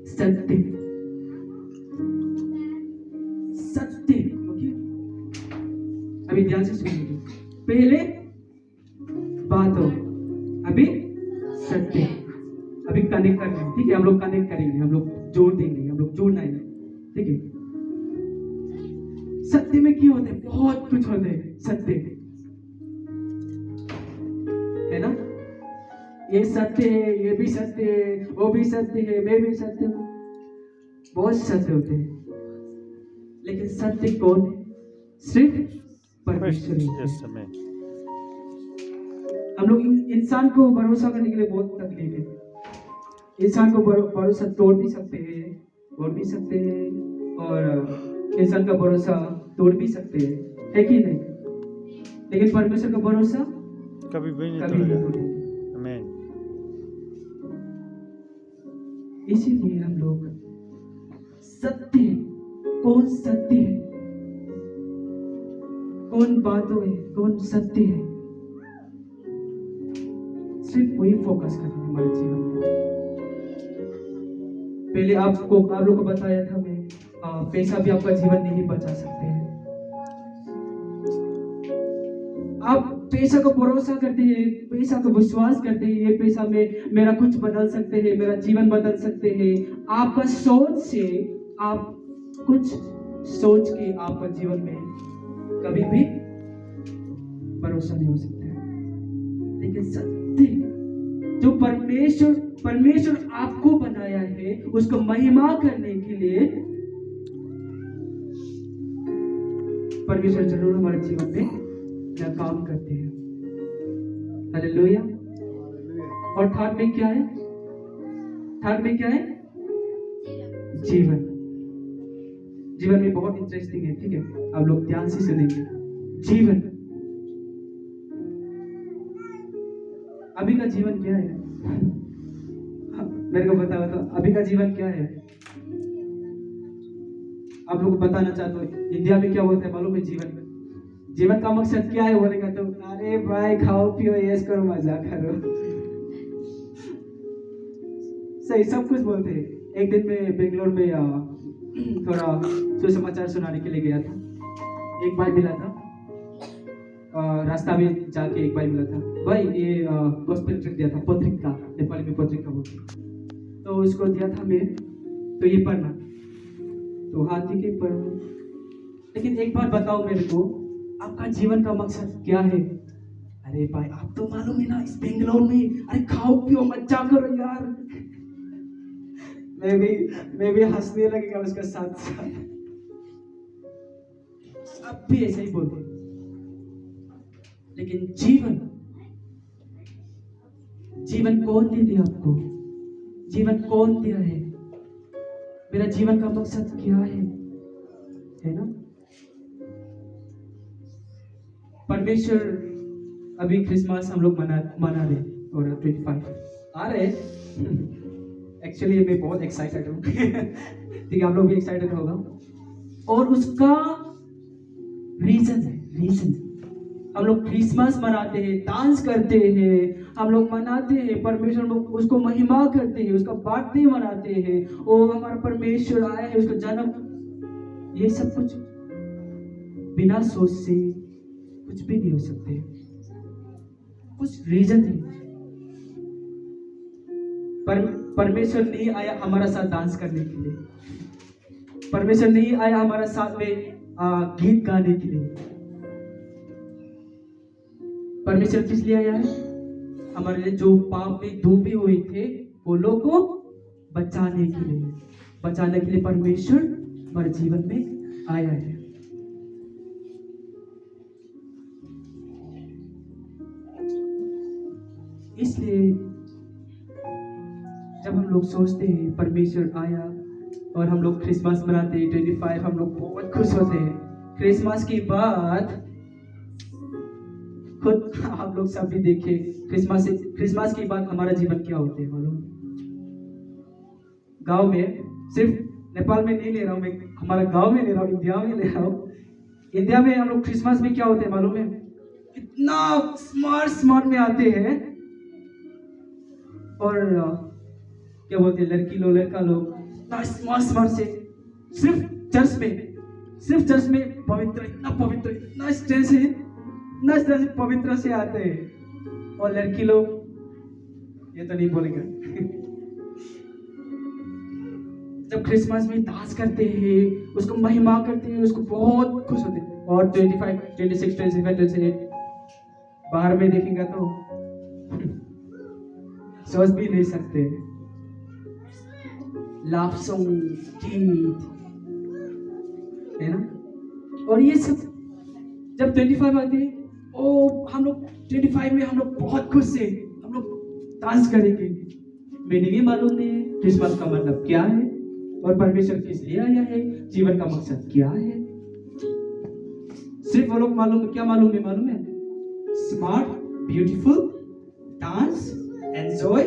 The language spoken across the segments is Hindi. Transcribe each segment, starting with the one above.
सत्य, सत्य। ओके, अभी ध्यान से सुनिए। पहले बात हो, अभी सत्य। अभी कनेक्ट करना है, ठीक है? हम लोग कनेक्ट करेंगे, हम लोग जोड़ देंगे, हम लोग जोड़ना है, ठीक है? सत्य में क्या होता है? बहुत कुछ होता है सत्य, है ना? ये सत्य है, ये भी सत्य है, वो भी सत्य है, मैं भी सत्य हूँ। बहुत सत्य होते हैं, लेकिन सत्य कौन है? सिर्फ परमेश्वर ही है। Yes, amen. हम लोग इंसान को भरोसा करने के लिए बहुत तकलीफ है। इंसान को भरोसा तोड़ भी सकते हैं, तोड़ भी सकते हैं, और इंसान का भरोसा तोड़ भी सकते हैं, है कि नहीं? लेकिन परमेश्वर का भरोसा कभी भी नहीं कभी नहीं तोड़ेगा। तोड़ेंगे। Amen. इसीलिए हम लोग सत्य, कौन सत्य है, कौन बातों है, कौन सत्य है, सिर्फ वही फोकस करना है हमारे जीवन में। पहले आप लोग को बताया था मैं, पैसा भी आपका जीवन नहीं बचा सकते हैं। आप पैसा को भरोसा करते हैं, पैसा को विश्वास करते हैं, ये पैसा में मेरा कुछ बदल सकते हैं, मेरा जीवन बदल सकते हैं। आपका सोच से आप कुछ सोच के आपका जीवन में कभी भी भरोसा नहीं हो सकता है। लेकिन सत्य, जो परमेश्वर आपको बनाया है, उसको महिमा करने के लिए परमेश्वर जरूर हमारे जीवन में क्या काम करते हैं। हालेलुया। और थर्ड में क्या है? थर्ड में क्या है? जीवन। जीवन में बहुत इंटरेस्टिंग है, ठीक है? आप लोग ध्यान से सुनेंगे। जीवन, अभी का जीवन क्या है? मेरे को बताओ तो, अभी का जीवन क्या है? आप लोग को बताना चाहते हो, इंडिया में क्या बोलते हैं मालूम है? जीवन का मकसद क्या है बोलेगा तो, अरे भाई खाओ पियो ऐश करो मजा करो, सही सब कुछ बोलते हैं। एक दिन में बेंगलोर में थोड़ा सुसमाचार सुनाने के लिए गया था। एक भाई मिला था, रास्ता में जाके एक भाई मिला था। भाई ये गॉस्पेल ट्रैक्ट दिया था, पत्रिका, नेपाली में पत्रिका बोलते हैं। तो उसको दिया था मैं, तो ये पढ़ना, तो हाँ ठीक है पढ़। लेकिन एक बात बताओ मेरे को, आपका जीवन का मकसद क्या है? अरे भाई आप तो मालूम है ना, इस बेंगलोर में अरे खाओ पियो मजा करो यार। मैं भी हंसने लगेगा उसका साथ साथ। अब भी ऐसे ही बोलते हैं। लेकिन जीवन कौन दे दिया आपको? जीवन कौन दिया है? मेरा जीवन का मकसद क्या है ना? परमेश्वर, अभी क्रिसमस हम लोग मना रहे, और 25 आ रहे। एक्चुअली मैं बहुत एक्साइटेड हूँ। ठीक है, आप लोग भी एक्साइटेड होगा। और उसका रीजन हम लोग क्रिसमस मनाते हैं, डांस करते हैं, हम लोग मनाते हैं, परमेश्वर उसको महिमा करते हैं, उसका बर्थडे मनाते हैं, वो हमारा परमेश्वर आया है, उसका जन्म। ये सब कुछ बिना सोच से कुछ भी नहीं हो सकते। कुछ रीजन है। परमेश्वर नहीं आया हमारा साथ डांस करने के लिए, परमेश्वर नहीं आया हमारा साथ में गीत गाने के लिए। परमेश्वर किस लिए आया है? हमारे लिए जो पाप में डूबे हुए थे वो लोग को बचाने के लिए परमेश्वर हमारे जीवन में आया है। इसलिए जब हम लोग सोचते हैं परमेश्वर आया और हम लोग क्रिसमस मनाते हैं 25, हम लोग बहुत खुश होते हैं। क्रिसमस के बाद खुद आप लोग सब भी देखे, क्रिसमस के बाद हमारा जीवन क्या होते हैं मालूम? गांव में, सिर्फ नेपाल में नहीं ले रहा हूँ मैं, हमारा गांव में ले रहा हूँ, इंडिया में ले रहा हूँ। इंडिया में हम लोग क्रिसमस में क्या होते हैं मालूम है? इतना स्मार्ट में आते हैं, और क्या बोलते हैं, लड़की लोग लड़का लोग इतना स्मार्ट से सिर्फ चर्च में पवित्र, इतना स्ट्रेस है, इतना स्ट्रेस पवित्र से आते हैं। और लड़की लोग, ये तो नहीं बोलेंगे, जब क्रिसमस में डांस करते हैं, उसको महिमा करते हैं, उसको बहुत खुश होते हैं। और 25, 26, 27, 28 बाहर में देखेंगे तो सोच भी नहीं सकते। लव सॉन्ग, गीत है ना। और ये सब जब 25 आते हैं, ओ हम लोग 25 में हम लोग बहुत खुश है, हम लोग डांस करेंगे। मैंने ये मालूम नहीं है क्रिसमस का मतलब क्या है और परमेश्वर किस लिए आया है, जीवन का मकसद क्या है। सिर्फ वो लोग मालूम है स्मार्ट, ब्यूटीफुल, डांस, एंजॉय,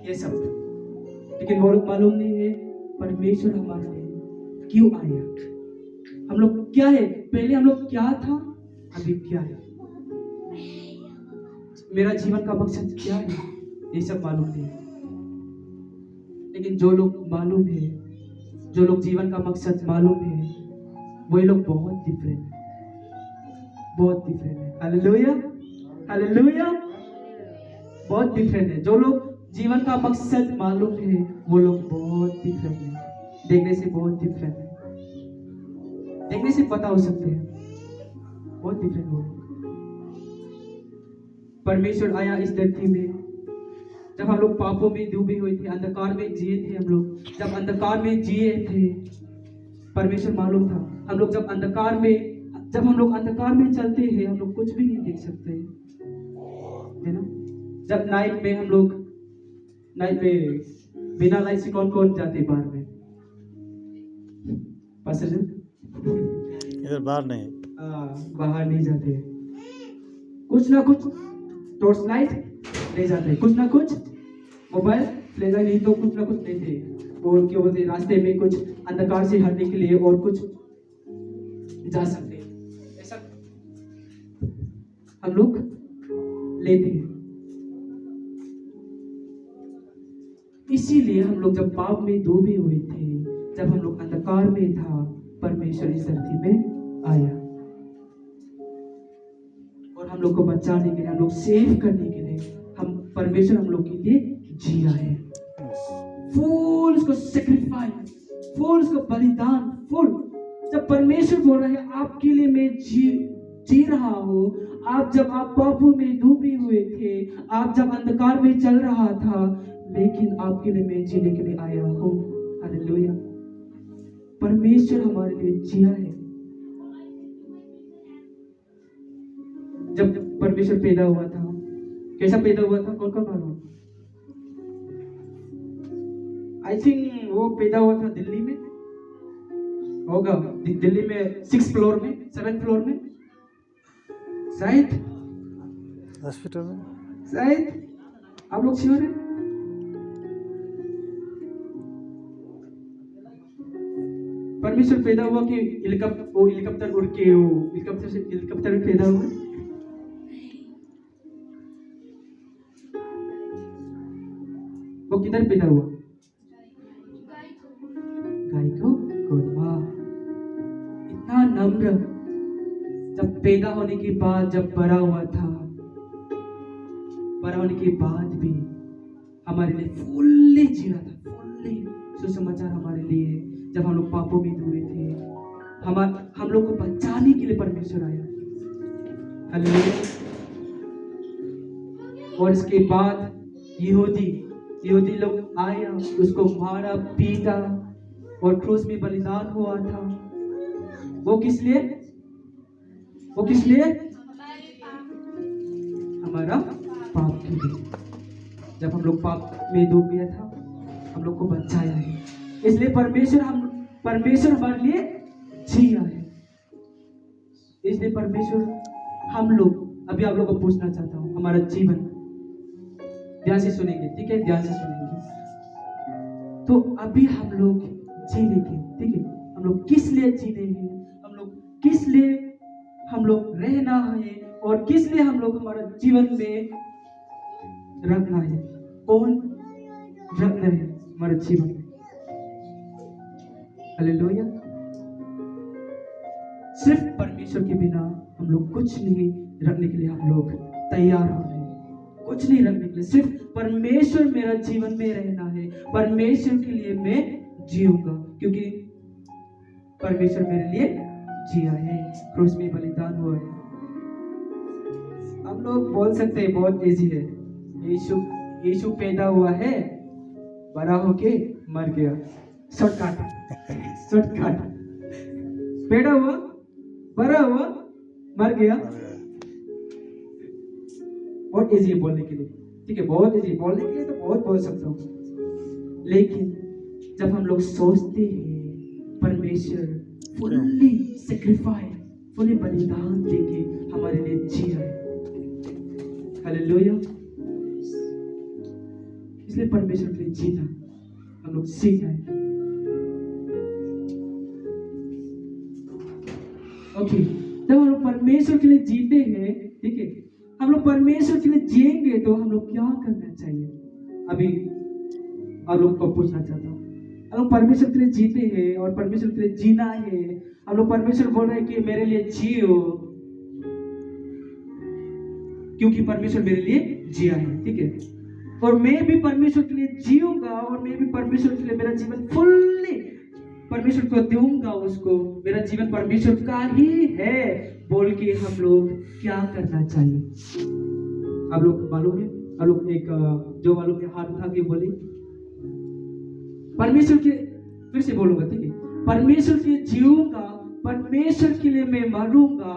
ये सब। लेकिन वो लोग मालूम नहीं है परमेश्वर हमारे लिए क्यों आया, हम लोग क्या है, पहले हम लोग क्या था, अभी क्या है, मेरा जीवन का मकसद क्या है, ये सब मालूम नहीं है। लेकिन जो लोग मालूम है, जो लोग जीवन का मकसद मालूम है, वही लोग बहुत डिफरेंट है। हालेलुया, हालेलुया, बहुत डिफरेंट है। जो लोग जीवन का मकसद मालूम है, वो लोग बहुत डिफरेंट है, देखने से बहुत डिफरेंट है, देखने से पता हो सकते हैं बहुत डिफरेंट हो। परमेश्वर आया इस धरती में जब हम लोग पापों में डूबे हुए थे, अंधकार में जिए थे। हम लोग जब अंधकार में जिए थे, परमेश्वर मालूम था हम लोग जब हम लोग अंधकार में चलते हैं, हम लोग कुछ भी नहीं देख सकते, है ना। जब नाइट में बिना लाइट से कौन जाते बाहर में, इधर बाहर नहीं, बाहर नहीं जाते, कुछ ना कुछ टॉर्च लाइट ले जाते, कुछ ना कुछ मोबाइल ले जाए, नहीं तो कुछ ना कुछ लेते। और क्या बोलते, रास्ते में कुछ अंधकार से हटने के लिए और कुछ जा सकते, ऐसा हम लोग लेते हैं। इसीलिए हम लोग जब पाप में डूबे हुए थे, जब हम लोग अंधकार में था, परमेश्वर इस धरती में आया और हम लोग को बचाने के लिए, हम लोग सेव करने के लिए, परमेश्वर हम लोग के लिए जिया है। फुल उसको सेक्रीफाइस, फुल उसको बलिदान, फुल। जब परमेश्वर बोल रहे हैं आपके लिए मैं जी रहा हूँ, जब आप पापों में डूबे हुए थे, आप जब अंधकार में चल रहा था, लेकिन आपके लिए मैं जीने के लिए आया हूँ। हालेलुया, परमेश्वर हमारे लिए जिया है। जब परमेश्वर पैदा हुआ था, कैसा पैदा हुआ था, कौन मालूम? आई थिंक वो पैदा हुआ था दिल्ली में होगा, दिल्ली में 6th फ्लोर में, 7th फ्लोर में शायद, हॉस्पिटल में शायद। आप लोग श्योर हैं? परमेश्वर पैदा हुआ कि हेलीकॉप्टर उड़ के, हेलीकॉप्टर में पैदा हुआ? वो किधर पैदा हुआ? गाय को गोदमा। इतना नम्र, जब पैदा होने के बाद, जब बड़ा हुआ था, बड़ा होने के बाद भी हमारे लिए फुल्ली जी रहा था, फुल्ली सुसमाचार हमारे लिए। जब हम लोग पापों में डूबे थे, हम लोग को बचाने के लिए परमेश्वर आया। हालेलुया। और इसके बाद यहूदी लोग आया, उसको मारा, पीटा और क्रूस में बलिदान हुआ था। वो किस लिए? हमारा पाप के लिए। जब हम लोग पाप में डूब गया था, हम लोग को बचाया है। इसलिए परमेश्वर हमारे लिए जिया है। इसलिए परमेश्वर हम लोग, अभी आप लोग को पूछना चाहता हूँ, हमारा जीवन ध्यान से सुनेंगे, ठीक है? ध्यान से सुनेंगे। तो अभी हम लोग जीने के, ठीक है, हम लोग किस लिए जीने हैं, हम लोग किस लिए हम लोग रहना है, और किस लिए हम लोग हमारा जीवन में रखना है, कौन रखना है? हमारे जीवन में। हालेलुया। सिर्फ परमेश्वर के बिना हम लोग कुछ नहीं रखने के लिए हम लोग तैयार हो रहे हैं, कुछ नहीं रखने के लिए। सिर्फ परमेश्वर मेरा जीवन में रहना है, परमेश्वर के लिए मैं जीऊंगा, क्योंकि परमेश्वर मेरे लिए जिया है, क्रूस में बलिदान हुआ है। हम लोग बोल सकते हैं बहुत इजी है, यीशु पैदा हुआ है, बड़ा होके मर गया। शॉर्टकट। पैदा हुआ, बड़ा हुआ, मर गया। बहुत इजी है बोलने के लिए, ठीक है, बहुत इजी बोलने के लिए तो बहुत बोल सकता हूँ, लेकिन जब हम लोग सोचते हैं परमेश्वर फुल्ली सेक्रीफाइस, फुल्ली बलिदान देके हमारे लिए जिया है। हालेलुया। इसलिए परमेश्वर के लिए जीना हम लोग सीखना है। ओके, जब हम लोग परमेश्वर के लिए जीते हैं, ठीक है, हम लोग परमेश्वर के लिए जिएंगे तो हम लोग क्या करना चाहिए? अभी आप लोग को पूछना चाहता हूँ। हम लोग परमेश्वर के लिए जीते हैं और परमेश्वर के लिए जीना है। हम लोग परमेश्वर बोल रहे हैं कि मेरे लिए जियो, क्योंकि परमेश्वर मेरे लिए जिया है, ठीक है, और मैं भी परमेश्वर के लिए जीऊंगा और मैं भी परमेश्वर के लिए मेरा जीवन फुल्ली परमेश्वर को दूंगा, उसको मेरा जीवन परमेश्वर का ही है बोल के हम लोग क्या करना चाहिए? आप लोग मालूम है? आप लोग एक जो मालूम है हाथ उठा के बोले परमेश्वर के, फिर से बोलूंगा, ठीक है, परमेश्वर के लिए जीऊंगा, परमेश्वर के लिए मैं मरूंगा